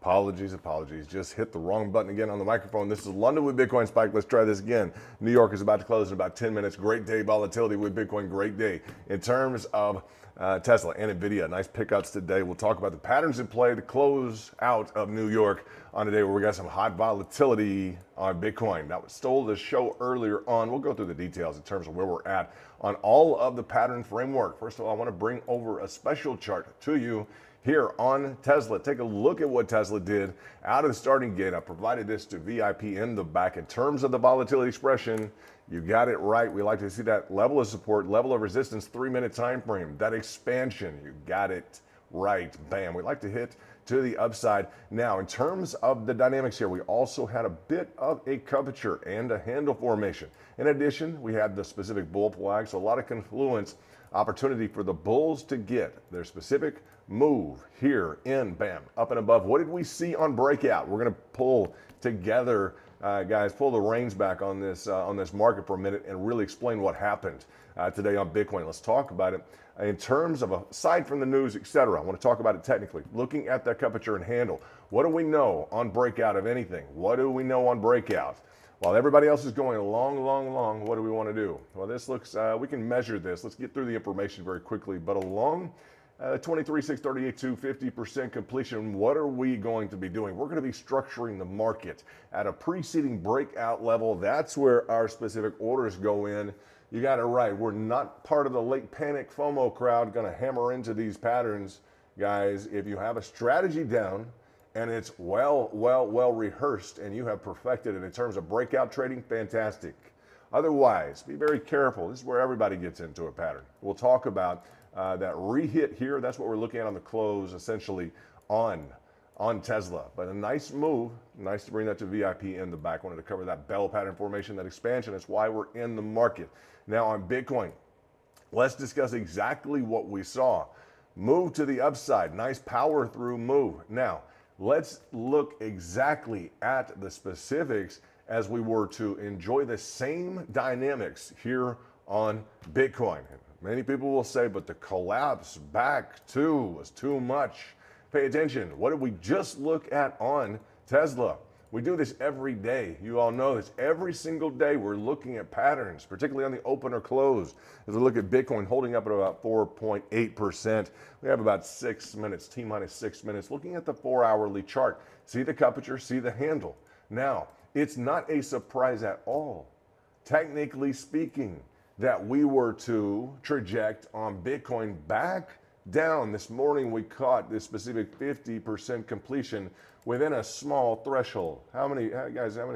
Apologies. Just hit the wrong button again on the microphone. This is London with Bitcoin Spike. Let's try this again. New York is about to close in about 10 minutes. Great day volatility with Bitcoin. Great day in terms of Tesla and NVDA. Nice pickups today. We'll talk about the patterns in play to close out of New York on a day where we got some hot volatility on Bitcoin. That was stole the show earlier on. We'll go through the details in terms of where we're at on all of the pattern framework. First of all, I want to bring over a special chart to you here on Tesla. Take a look at what Tesla did out of the starting gate. I provided this to VIP in the back. In terms of the volatility expression, you got it right. We like to see that level of support, level of resistance, 3-minute time frame, that expansion. You got it right. Bam. We like to hit to the upside. Now, in terms of the dynamics here, we also had a bit of a curvature and a handle formation. In addition, we had the specific bull flag, so a lot of confluence opportunity for the bulls to get their specific move here in bam up and above. What did we see on breakout? We're going to pull together, guys, pull the reins back on this market for a minute and really explain what happened today on Bitcoin. Let's talk about it in terms of aside from the news, etc. I want to talk about it technically, looking at that curvature and handle. What do we know on breakout of anything? What do we know on breakout? While everybody else is going long, what do we want to do? Well, this looks, we can measure this. Let's get through the information very quickly. But along 23,638.2, 50% completion, what are we going to be doing? We're going to be structuring the market at a preceding breakout level. That's where our specific orders go in. You got it right. We're not part of the late panic FOMO crowd going to hammer into these patterns, guys. If you have a strategy down, and it's well rehearsed and you have perfected it in terms of breakout trading, fantastic. Otherwise, be very careful. This is where everybody gets into a pattern. We'll talk about that re-hit here. That's what we're looking at on the close, essentially on Tesla. But a nice move. Nice to bring that to VIP in the back. Wanted to cover that bell pattern formation, that expansion. That's why we're in the market. Now on Bitcoin, let's discuss exactly what we saw. Move to the upside. Nice power through move. Now, let's look exactly at the specifics as we were to enjoy the same dynamics here on Bitcoin. Many people will say, but the collapse back to was too much. Pay attention. What did we just look at on Tesla? We do this every day. You all know this. Every single day we're looking at patterns, particularly on the open or close. As we look at Bitcoin holding up at about 4.8%, we have about 6 minutes, T-minus 6 minutes, looking at the 4-hourly chart. See the curvature, see the handle. Now, it's not a surprise at all, technically speaking, that we were to traject on Bitcoin back down. This morning we caught this specific 50% completion within a small threshold. How many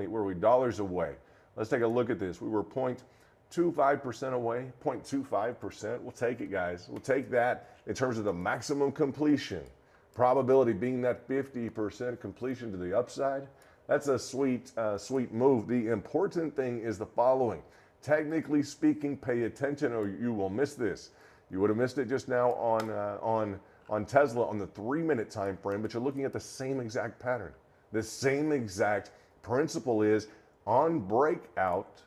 were we dollars away? Let's take a look at this. We were 0.25% away, 0.25%. We'll take it, guys. We'll take that in terms of the maximum completion. Probability being that 50% completion to the upside. That's a sweet move. The important thing is the following. Technically speaking, pay attention or you will miss this. You would have missed it just now on Tesla on the 3-minute time frame, but you're looking at the same exact pattern. The same exact principle is on breakout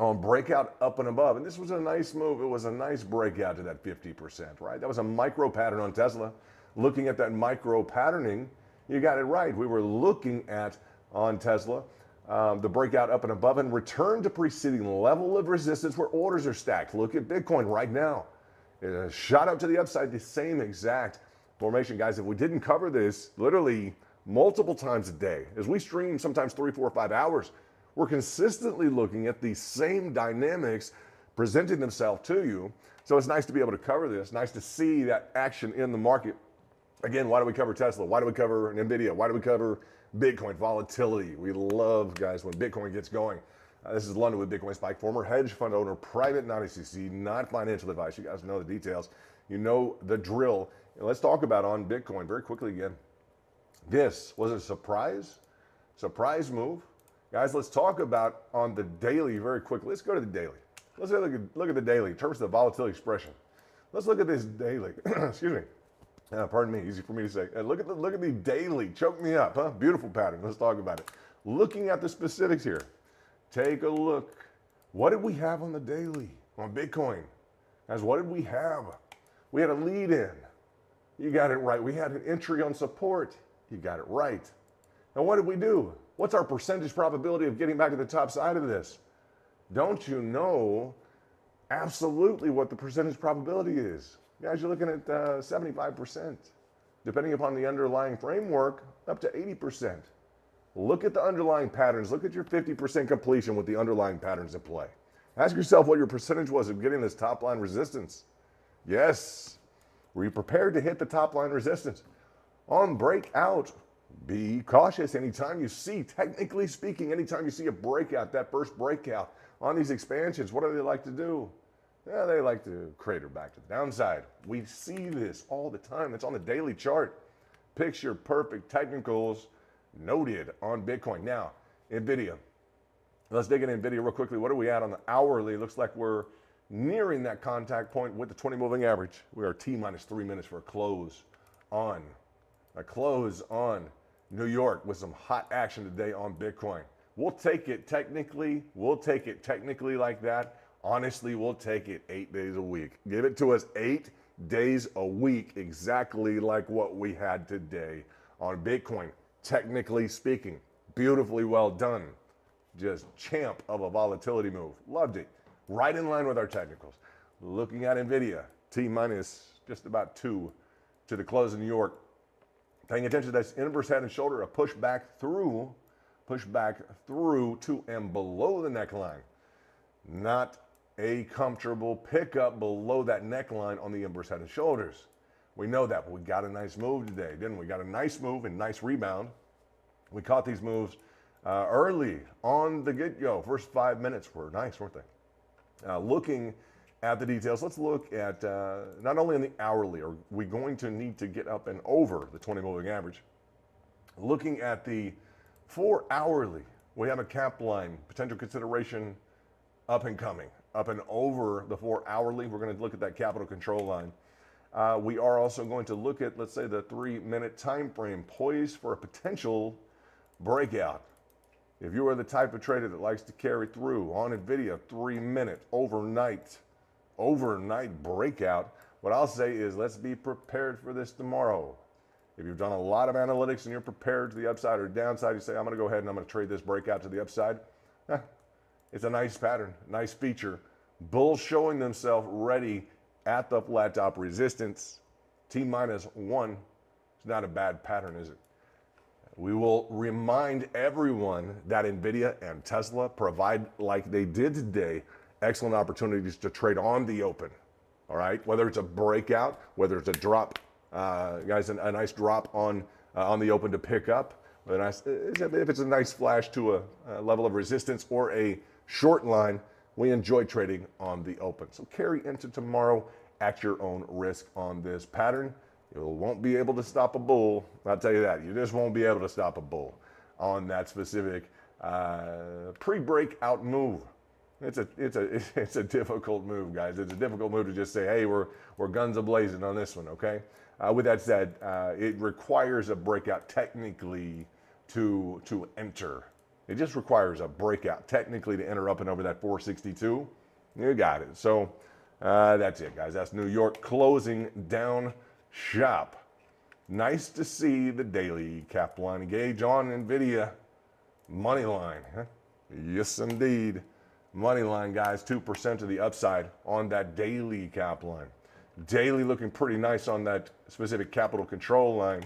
up and above. And this was a nice move. It was a nice breakout to that 50%, right? That was a micro pattern on Tesla. Looking at that micro patterning, you got it right. We were looking at on Tesla the breakout up and above and return to preceding level of resistance where orders are stacked. Look at Bitcoin right now. It shot up to the upside, the same exact formation. Guys, if we didn't cover this literally multiple times a day, as we stream sometimes 3, 4, 5 hours, we're consistently looking at these same dynamics presenting themselves to you. So it's nice to be able to cover this, nice to see that action in the market. Again, why do we cover Tesla? Why do we cover NVIDIA? Why do we cover Bitcoin? Volatility. We love, guys, when Bitcoin gets going. This is London with Bitcoin Spike, former hedge fund owner, private, not SEC, not financial advice. You guys know the details. You know the drill. And let's talk about on Bitcoin very quickly again. This was a surprise move. Guys, let's talk about on the daily very quickly. Let's go to the daily. Let's look at the daily in terms of the volatility expression. Let's look at this daily. Excuse me. Pardon me, easy for me to say. Look at the daily. Choke me up, huh? Beautiful pattern. Let's talk about it. Looking at the specifics here. Take a look. What did we have on the daily on Bitcoin? Guys, what did we have? We had a lead in. You got it right. We had an entry on support. You got it right. Now, what did we do? What's our percentage probability of getting back to the top side of this? Don't you know absolutely what the percentage probability is? Guys, you're looking at 75%. Depending upon the underlying framework, up to 80%. Look at the underlying patterns. Look at your 50% completion with the underlying patterns in play. Ask yourself what your percentage was of getting this top line resistance. Yes. Were you prepared to hit the top line resistance? On breakout, be cautious anytime you see, technically speaking, anytime you see a breakout, that first breakout on these expansions, what do they like to do? Yeah, they like to crater back to the downside. We see this all the time. It's on the daily chart. Picture perfect technicals noted on Bitcoin. Now, NVIDIA. Let's dig into NVIDIA real quickly. What are we at on the hourly? Looks like we're nearing that contact point with the 20 moving average. We are T minus 3 minutes for a close on New York with some hot action today on Bitcoin. We'll take it technically. We'll take it technically like that. Honestly, we'll take it 8 days a week. Give it to us 8 days a week, exactly like what we had today on Bitcoin. Technically speaking, beautifully well done. Just champ of a volatility move. Loved it. Right in line with our technicals. Looking at NVIDIA, T minus just about 2 to the close in New York. Paying attention to this inverse head and shoulder, a push back through to and below the neckline. Not a comfortable pickup below that neckline on the inverse head and shoulders. We know that, but we got a nice move today, didn't we? Got a nice move and nice rebound. We caught these moves early on the get-go. First 5 minutes were nice, weren't they? Looking at the details, let's look at not only in the hourly, are we going to need to get up and over the 20 moving average. Looking at the 4 hourly, we have a cap line, potential consideration up and coming, up and over the 4 hourly. We're going to look at that capital control line. We are also going to look at, let's say, the 3 minute time frame, poised for a potential breakout. If you are the type of trader that likes to carry through on NVIDIA, 3 minute overnight breakout, what I'll say is let's be prepared for this tomorrow. If you've done a lot of analytics and you're prepared to the upside or downside, you say, I'm going to go ahead and I'm going to trade this breakout to the upside. It's a nice pattern, nice feature. Bulls showing themselves ready at the flat top resistance. T minus 1. It's not a bad pattern, is it? We will remind everyone that NVIDIA and Tesla provide, like they did today, excellent opportunities to trade on the open. All right, whether it's a breakout, whether it's a drop, guys, a nice drop on the open to pick up. If it's a nice flash to a level of resistance or a short line, we enjoy trading on the open. So carry into tomorrow at your own risk on this pattern. You won't be able to stop a bull. I'll tell you that. You just won't be able to stop a bull on that specific pre-breakout move. It's a difficult move, guys. It's a difficult move to just say, hey, we're guns a-blazing on this one, okay? With that said, it requires a breakout technically to enter. It just requires a breakout technically to enter up and over that 462. You got it. So that's it, guys. That's New York closing down shop. Nice to see the daily cap line gauge on NVIDIA. Money line. Huh? Yes, indeed. Money line, guys, 2% to the upside on that daily cap line. Daily looking pretty nice on that specific capital control line.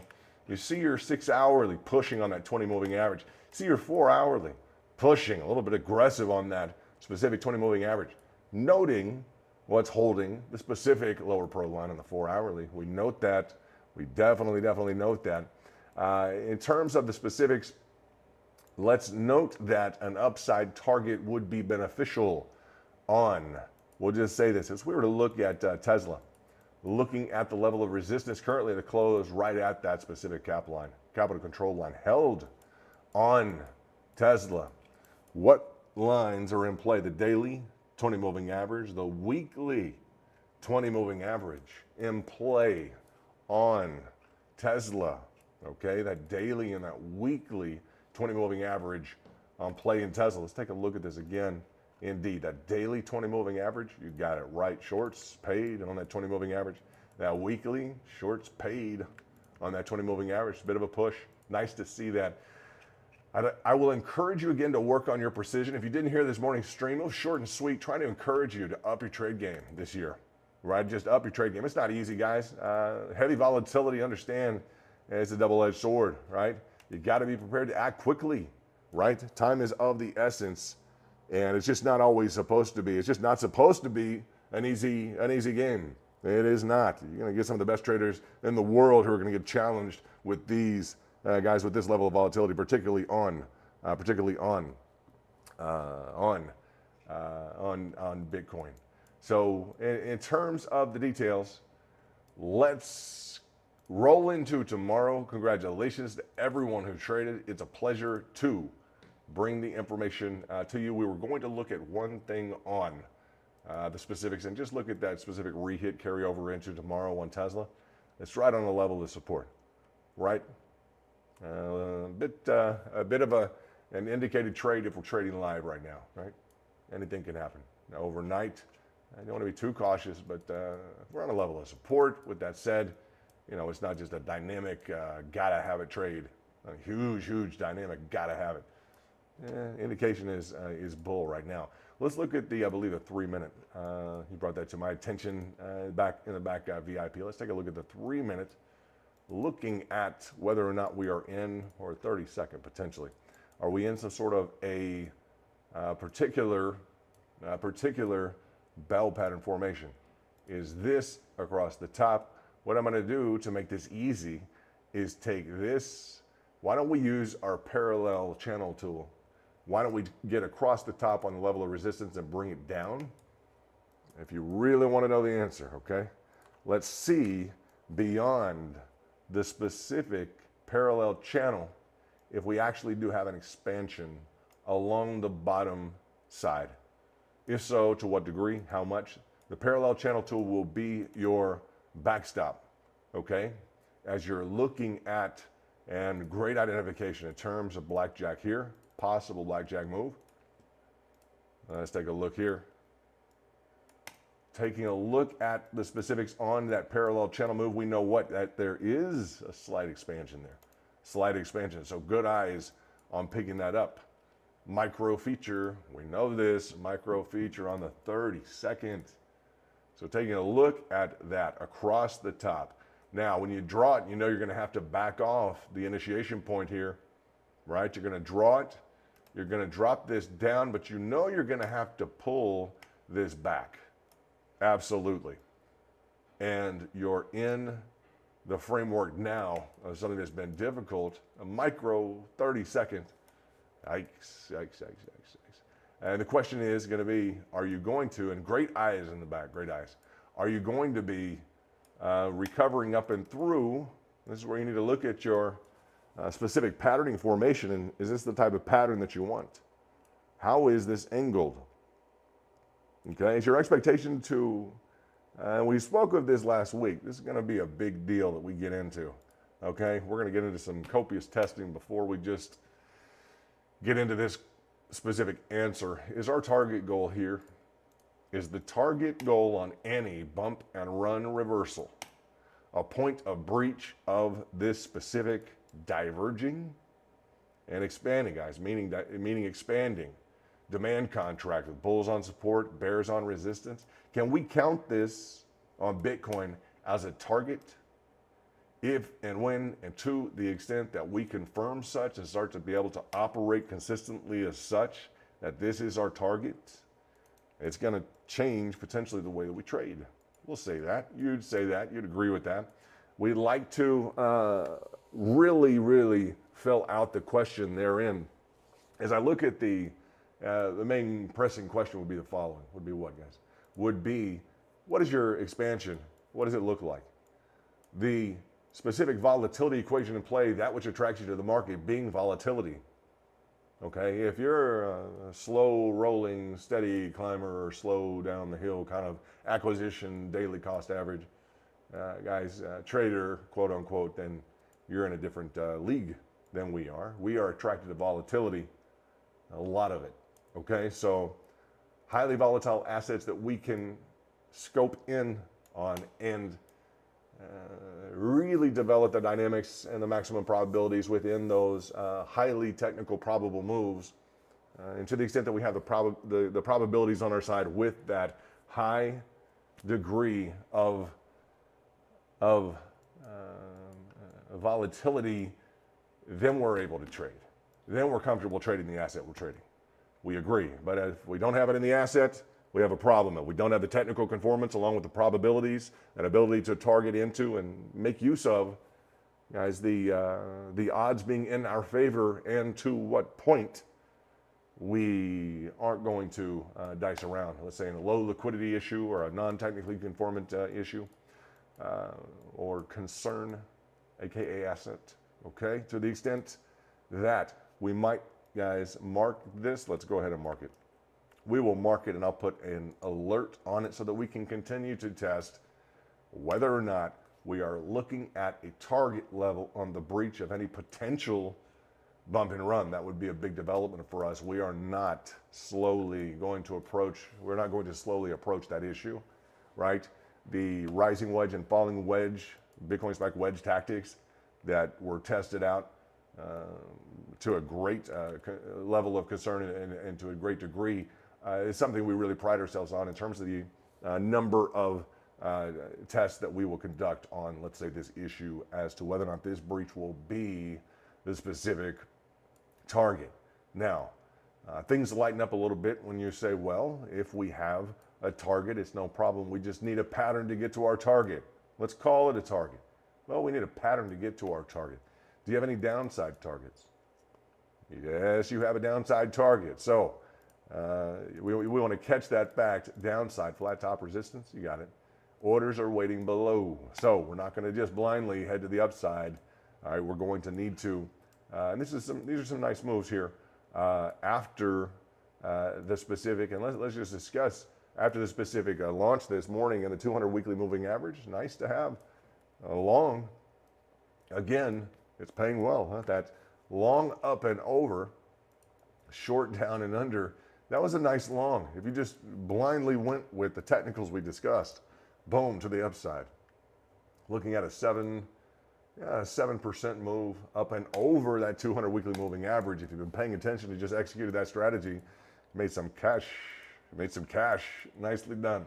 You see your 6 hourly pushing on that 20 moving average. See your 4 hourly pushing a little bit aggressive on that specific 20 moving average. Noting what's holding the specific lower pro line on the 4 hourly. We note that. We definitely note that. In terms of the specifics, let's note that an upside target would be beneficial on, we'll just say this, if we were to look at Tesla, looking at the level of resistance currently to close right at that specific cap line, capital control line held on Tesla. What lines are in play? The daily 20 moving average, the weekly 20 moving average in play on Tesla. Okay, that daily and that weekly 20 moving average on play in Tesla. Let's take a look at this again. Indeed, that daily 20 moving average, you got it right. Shorts paid on that 20 moving average. That weekly shorts paid on that 20 moving average. A bit of a push. Nice to see that. I will encourage you again to work on your precision. If you didn't hear this morning's stream, it was short and sweet, trying to encourage you to up your trade game this year, right? Just up your trade game. It's not easy, guys. Heavy volatility, understand, it's a double-edged sword, right? You got to be prepared to act quickly, right? Time is of the essence, and it's just not always supposed to be. It's just not supposed to be an easy game. It is not. You're going to get some of the best traders in the world who are going to get challenged with these guys with this level of volatility, particularly on Bitcoin. So in terms of the details, let's roll into tomorrow. Congratulations to everyone who traded. It's a pleasure to bring the information to you. We were going to look at one thing on the specifics and just look at that specific rehit carryover into tomorrow on Tesla. It's right on the level of support, right? A bit of an indicated trade if we're trading live right now, right? Anything can happen. Now, overnight, I don't want to be too cautious, but we're on a level of support. With that said, it's not just a dynamic, gotta have it trade, a huge dynamic, gotta have it. Indication is bull right now. Let's look at I believe the 3-minute. You brought that to my attention back in the back VIP. Let's take a look at the 3-minute. Looking at whether or not we are in, or 30-second potentially, are we in some sort of a particular bell pattern formation? Is this across the top? What I'm going to do to make this easy is take this. Why don't we use our parallel channel tool? Why don't we get across the top on the level of resistance and bring it down? If you really want to know the answer, okay? Let's see beyond the specific parallel channel if we actually do have an expansion along the bottom side. If so, to what degree, how much? The parallel channel tool will be your backstop, okay? As you're looking at, and great identification in terms of blackjack here, possible blackjack move. Let's take a look here. Taking a look at the specifics on that parallel channel move, we know that there is a slight expansion there. Slight expansion, so good eyes on picking that up. Micro feature, we know this, micro feature on the 32nd. So taking a look at that across the top. Now, when you draw it, you're going to have to back off the initiation point here, right? You're going to draw it, you're going to drop this down, but you're going to have to pull this back. Absolutely. And you're in the framework now of something that's been difficult, a micro 30-second. Yikes. And the question is going to be, are you going to, and great eyes in the back, great eyes, are you going to be recovering up and through? This is where you need to look at your specific patterning formation, and is this the type of pattern that you want? How is this angled? Okay, is your expectation to, we spoke of this last week, this is going to be a big deal that we get into, okay? We're going to get into some copious testing before we just get into this specific answer. Is our target goal here, is the target goal on any bump and run reversal a point of breach of this specific diverging and expanding, guys, meaning expanding demand contract with bulls on support, bears on resistance? Can we count this on Bitcoin as a target if and when and to the extent that we confirm such and start to be able to operate consistently as such, that this is our target? It's going to change potentially the way that we trade. We'll say that. You'd say that. You'd agree with that. We'd like to really fill out the question therein. As I look at the main pressing question would be the following. Would be what, guys? Would be, what is your expansion? What does it look like? The specific volatility equation in play, that which attracts you to the market being volatility. Okay, if you're a slow rolling, steady climber or slow down the hill kind of acquisition, daily cost average, guys, trader, quote unquote, then you're in a different league than we are. We are attracted to volatility, a lot of it. Okay, so highly volatile assets that we can scope in on and really develop the dynamics and the maximum probabilities within those highly technical probable moves. And to the extent that we have the probabilities on our side with that high degree of volatility, then we're able to trade. Then we're comfortable trading the asset we're trading. We agree. But if we don't have it in the asset, we have a problem. If we don't have the technical conformance along with the probabilities and ability to target into and make use of, guys, the odds being in our favor and to what point, we aren't going to dice around. Let's say in a low liquidity issue or a non-technically conformant issue or concern, aka asset. Okay, to the extent that we might, guys, mark this. Let's go ahead and mark it. We will mark it, and I'll put an alert on it so that we can continue to test whether or not we are looking at a target level on the breach of any potential bump and run. That would be a big development for us. We are not slowly going to approach, we're not going to slowly approach that issue, right? The rising wedge and falling wedge, Bitcoin spike wedge tactics that were tested out to a great level of concern and to a great degree is something we really pride ourselves on in terms of the number of tests that we will conduct on, let's say, this issue as to whether or not this breach will be the specific target. Now, things lighten up a little bit when you say, well, if we have a target, it's no problem. We just need a pattern to get to our target. Let's call it a target. Well, we need a pattern to get to our target. Do you have any downside targets? Yes, you have a downside target. So we want to catch that fact. Downside, flat top resistance, you got it. Orders are waiting below. So we're not going to just blindly head to the upside. All right, we're going to need to, and these are some nice moves here after the specific, and let's just discuss after the specific launch this morning and the 200 weekly moving average. Nice to have a long. Again, it's paying well, huh? That long up and over, short down and under. That was a nice long. If you just blindly went with the technicals we discussed, boom, to the upside. Looking at a 7% move up and over that 200 weekly moving average. If you've been paying attention, you just executed that strategy, made some cash, nicely done.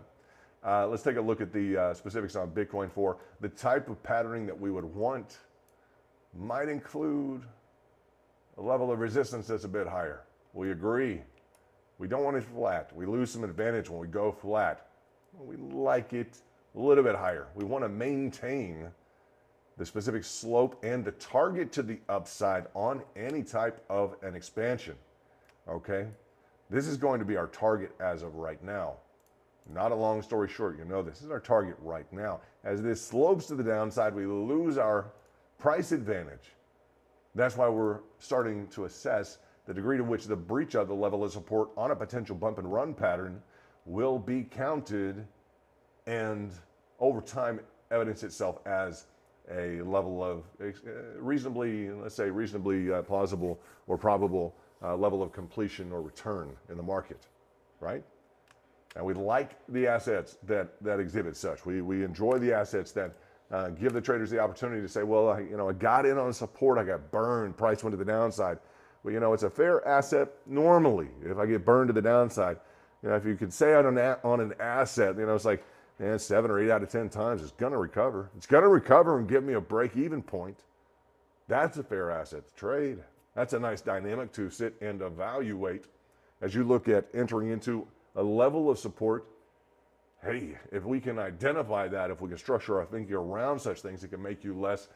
Let's take a look at the specifics on Bitcoin for the type of patterning that we would want. Might include a level of resistance that's a bit higher. We agree. We don't want it flat. We lose some advantage when we go flat. We like it a little bit higher. We want to maintain the specific slope and the target to the upside on any type of an expansion. Okay? This is going to be our target as of right now. Not a long story short, you know this is our target right now. As this slopes to the downside, we lose our price advantage. That's why we're starting to assess the degree to which the breach of the level of support on a potential bump and run pattern will be counted and over time evidence itself as a level of reasonably plausible or probable level of completion or return in the market, right? And we like the assets that exhibit such. We enjoy the assets that give the traders the opportunity to say, well, I got in on support, I got burned, price went to the downside. Well, it's a fair asset normally. If I get burned to the downside, if you could say on an asset, it's like, 7 or 8 out of 10 times it's going to recover. It's going to recover and give me a break-even point. That's a fair asset to trade. That's a nice dynamic to sit and evaluate as you look at entering into a level of support. Hey, if we can identify that, if we can structure our thinking around such things, it can make you less,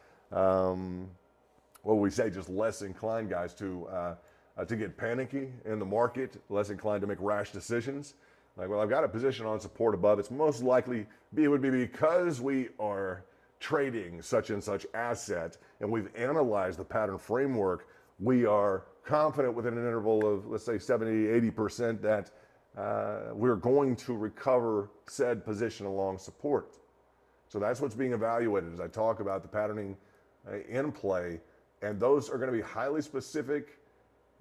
just less inclined, guys, to get panicky in the market, less inclined to make rash decisions. Like, well, I've got a position on support above. It's most likely it would be because we are trading such and such asset and we've analyzed the pattern framework. We are confident within an interval of, let's say, 70, 80% that we're going to recover said position along support. So that's what's being evaluated as I talk about the patterning in play. And those are going to be highly specific.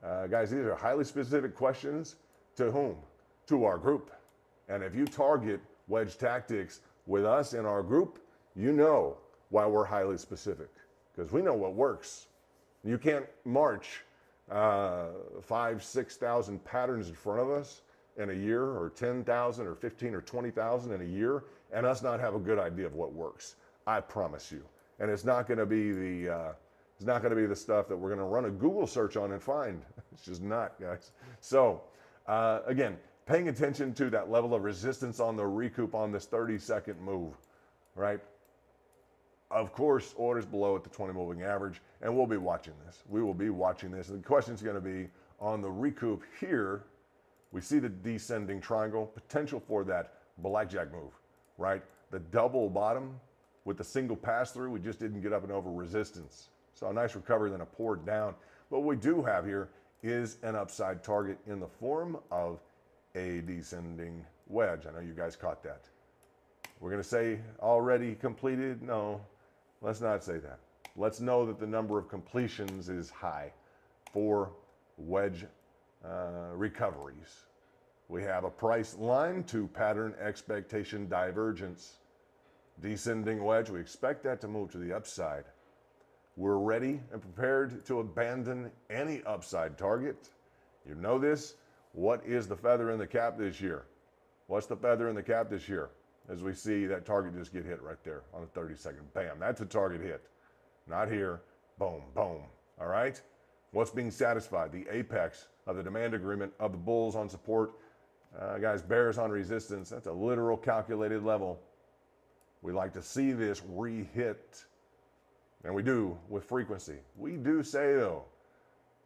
Guys, these are highly specific questions to whom? To our group. And if you target wedge tactics with us in our group, you know why we're highly specific, because we know what works. You can't march 5,000, 6,000 patterns in front of us in a year, or 10,000 or 15 or 20,000 in a year, and us not have a good idea of what works. I promise you. And it's not going to be the stuff that we're going to run a Google search on and find. It's just not, guys. So again, paying attention to that level of resistance on the recoup on this 30-second move, right? Of course, orders below at the 20 moving average, and we'll be watching this. We will be watching this. And the question is going to be on the recoup here. We see the descending triangle, potential for that blackjack move, right? The double bottom with the single pass through, we just didn't get up and over resistance. So a nice recovery, then a pour down. But what we do have here is an upside target in the form of a descending wedge. I know you guys caught that. We're going to say already completed? No, let's not say that. Let's know that the number of completions is high for wedge recoveries. We have a price line to pattern expectation divergence. Descending wedge, we expect that to move to the upside. We're ready and prepared to abandon any upside target. You know this. What is the feather in the cap this year? What's the feather in the cap this year? As we see that target just get hit right there on the 30-second. Bam, that's a target hit. Not here. Boom, boom. All right? What's being satisfied? The apex of the demand agreement of the bulls on support. Guys, bears on resistance. That's a literal calculated level. We like to see this re-hit. And we do with frequency. We do say, though,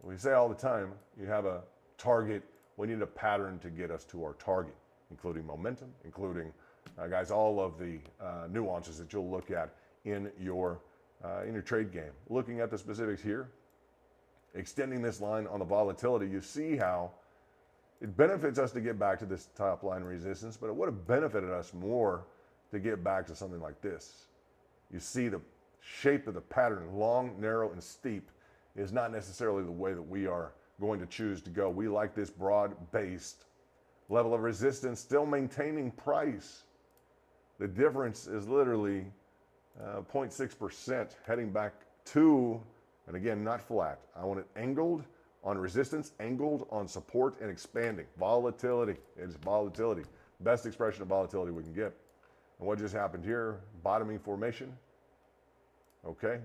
we say all the time, you have a target. We need a pattern to get us to our target, including momentum, including, guys, all of the nuances that you'll look at in your trade game. Looking at the specifics here, extending this line on the volatility, you see how it benefits us to get back to this top line resistance, but it would have benefited us more to get back to something like this. You see the shape of the pattern, long, narrow, and steep, is not necessarily the way that we are going to choose to go. We like this broad-based level of resistance, still maintaining price. The difference is literally 0.6% heading back to, and again, not flat. I want it angled on resistance, angled on support, and expanding. Volatility. It's volatility. Best expression of volatility we can get. And what just happened here? Bottoming formation. Okay,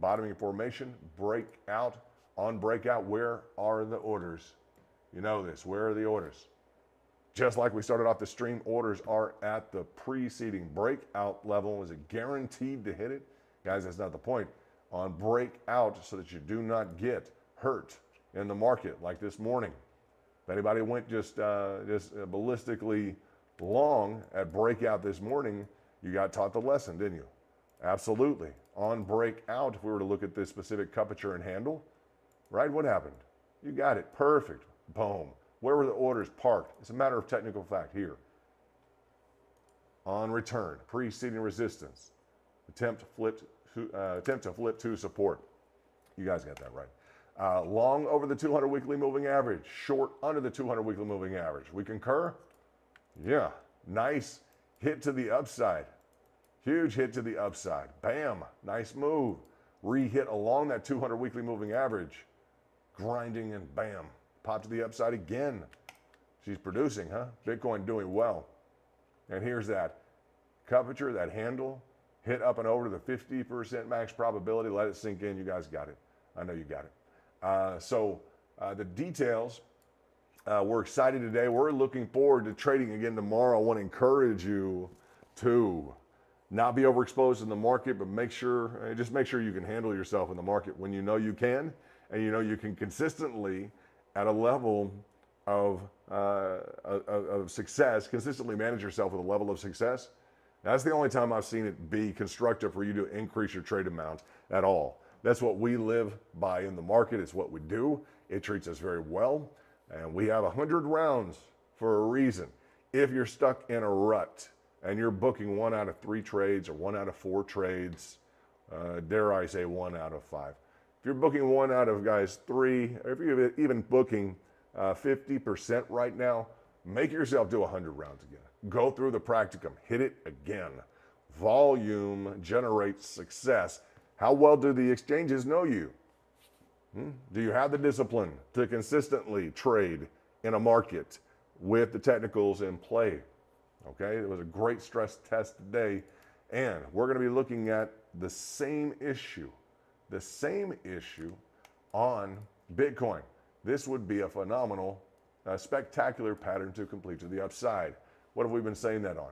bottoming formation, breakout. On breakout, where are the orders? You know this. Where are the orders? Just like we started off the stream, orders are at the preceding breakout level. Is it guaranteed to hit it? Guys, that's not the point. On breakout, so that you do not get hurt in the market like this morning. If anybody went just ballistically long at breakout this morning, you got taught the lesson, didn't you? Absolutely. On breakout, if we were to look at this specific cupature and handle, right, what happened? You got it. Perfect. Boom. Where were the orders parked? It's a matter of technical fact here. On return, preceding resistance. Attempt to flip to support. You guys got that right. Long over the 200 weekly moving average. Short under the 200 weekly moving average. We concur? Yeah. Nice hit to the upside. Huge hit to the upside. Bam. Nice move. Re-hit along that 200 weekly moving average. Grinding and bam. Pop to the upside again. She's producing, huh? Bitcoin doing well. And here's that cupature, that handle. Hit up and over to the 50% max probability. Let it sink in. You guys got it. I know you got it. So the details, we're excited today. We're looking forward to trading again tomorrow. I want to encourage you to not be overexposed in the market, but just make sure you can handle yourself in the market when you know you can, and you know you can consistently, at a level of success, consistently manage yourself with a level of success. That's the only time I've seen it be constructive for you to increase your trade amount at all. That's what we live by in the market. It's what we do. It treats us very well. And we have 100 rounds for a reason. If you're stuck in a rut and you're booking 1 out of 3 trades or 1 out of 4 trades, dare I say 1 out of 5. If you're booking 1 out of, guys, 3, or if you're even booking 50% right now, make yourself do 100 rounds again. Go through the practicum. Hit it again. Volume generates success. How well do the exchanges know you? Do you have the discipline to consistently trade in a market with the technicals in play? Okay, it was a great stress test today, and we're going to be looking at the same issue on Bitcoin. This would be a phenomenal, spectacular pattern to complete to the upside. What have we been saying that on?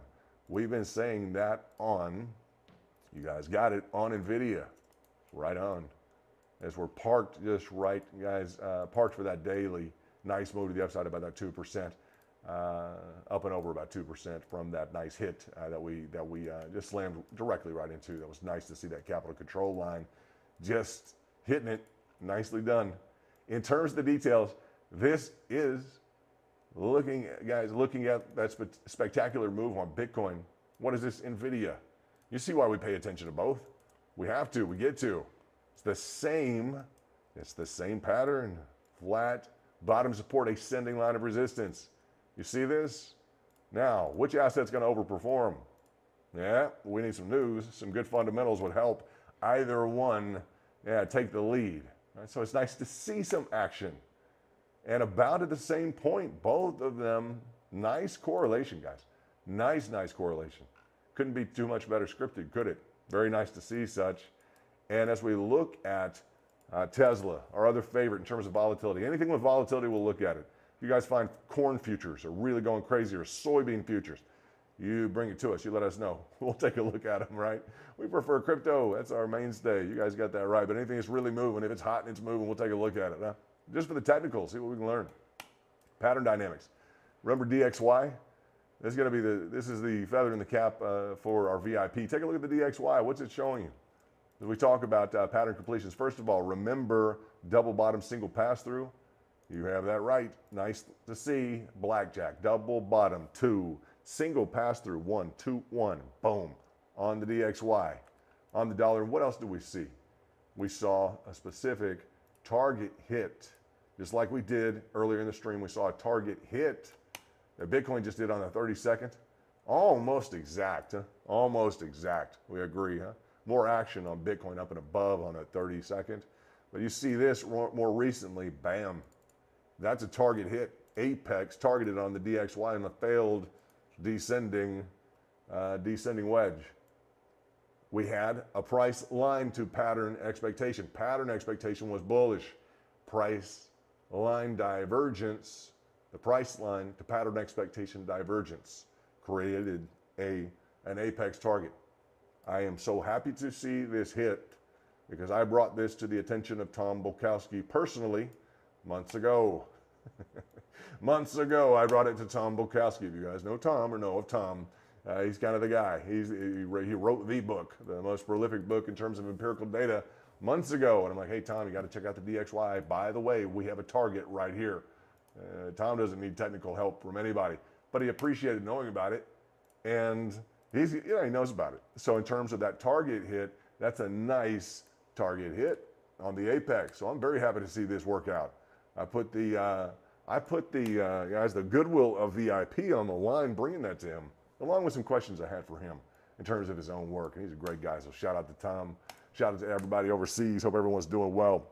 We've been saying that on, you guys got it, on NVDA, right on. As we're parked just right, guys, parked for that daily. Nice move to the upside, about that 2%, up and over about 2% from that nice hit that we just slammed directly right into. That was nice to see that capital control line just hitting it. Nicely done. In terms of the details, this is looking at that spectacular move on Bitcoin. What is this NVIDIA? You see why we pay attention to both? We have to. We get to. It's the same pattern. Flat bottom support, ascending line of resistance. You see this? Now, which asset's going to overperform? Yeah, we need some news. Some good fundamentals would help. Either one, take the lead. Right, so it's nice to see some action. And about at the same point, both of them, nice correlation, guys. Nice correlation. Couldn't be too much better scripted, could it? Very nice to see such. And as we look at Tesla, our other favorite in terms of volatility, anything with volatility, we'll look at it. If you guys find corn futures are really going crazy, or soybean futures, you bring it to us. You let us know. We'll take a look at them, right? We prefer crypto. That's our mainstay. You guys got that right. But anything that's really moving, if it's hot and it's moving, we'll take a look at it. Huh? Just for the technical, see what we can learn. Pattern dynamics. Remember DXY? This is the feather in the cap for our VIP. Take a look at the DXY. What's it showing you? As we talk about pattern completions, first of all, remember double bottom single pass through. You have that right. Nice to see. Blackjack, double bottom, 2, single pass through, 1, 2, 1, boom, on the DXY. On the dollar, what else do we see? We saw a specific target hit, just like we did earlier in the stream. We saw a target hit that Bitcoin just did on the 32nd. Almost exact, huh? Almost exact. We agree, huh? More action on Bitcoin up and above on a 32nd. But you see this more recently, bam. That's a target hit. Apex targeted on the DXY and a failed descending wedge. We had a price line to pattern expectation. Pattern expectation was bullish. Price line divergence, the price line to pattern expectation divergence created an apex target. I am so happy to see this hit because I brought this to the attention of Tom Bukowski personally months ago. Months ago, I brought it to Tom Bukowski. If you guys know Tom or know of Tom, he's kind of the guy. He wrote the book, the most prolific book in terms of empirical data, months ago. And I'm like, hey, Tom, you got to check out the DXY. By the way, we have a target right here. Tom doesn't need technical help from anybody, but he appreciated knowing about it. And he knows about it. So in terms of that target hit, that's a nice target hit on the apex. So I'm very happy to see this work out. I put the guys, the goodwill of VIP on the line, bringing that to him, along with some questions I had for him in terms of his own work. And he's a great guy. So shout out to Tom. Shout out to everybody overseas. Hope everyone's doing well.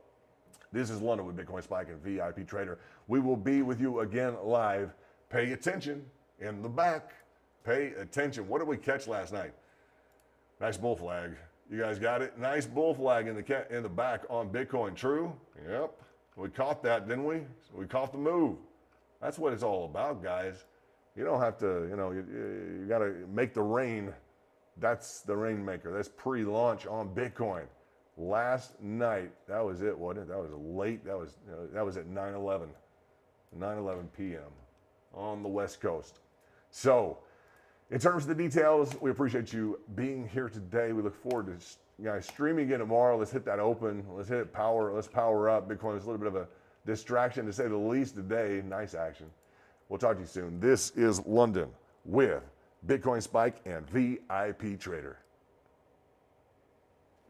This is London with Bitcoin Spike and VIP Trader. We will be with you again live. Pay attention in the back. Pay attention. What did we catch last night? Nice bull flag. You guys got it? Nice bull flag in the back on Bitcoin. True? Yep. We caught that, didn't we? We caught the move. That's what it's all about, guys. You don't have to, you got to make the rain. That's the rainmaker. That's pre-launch on Bitcoin. Last night, that was it, wasn't it? That was late. That was at 9:11 p.m. on the West Coast. So, in terms of the details, we appreciate you being here today. We look forward to streaming again tomorrow. Let's hit that open. Let's hit it power. Let's power up. Bitcoin is a little bit of a distraction, to say the least, today. Nice action. We'll talk to you soon. This is London with Bitcoin Spike and VIP Trader.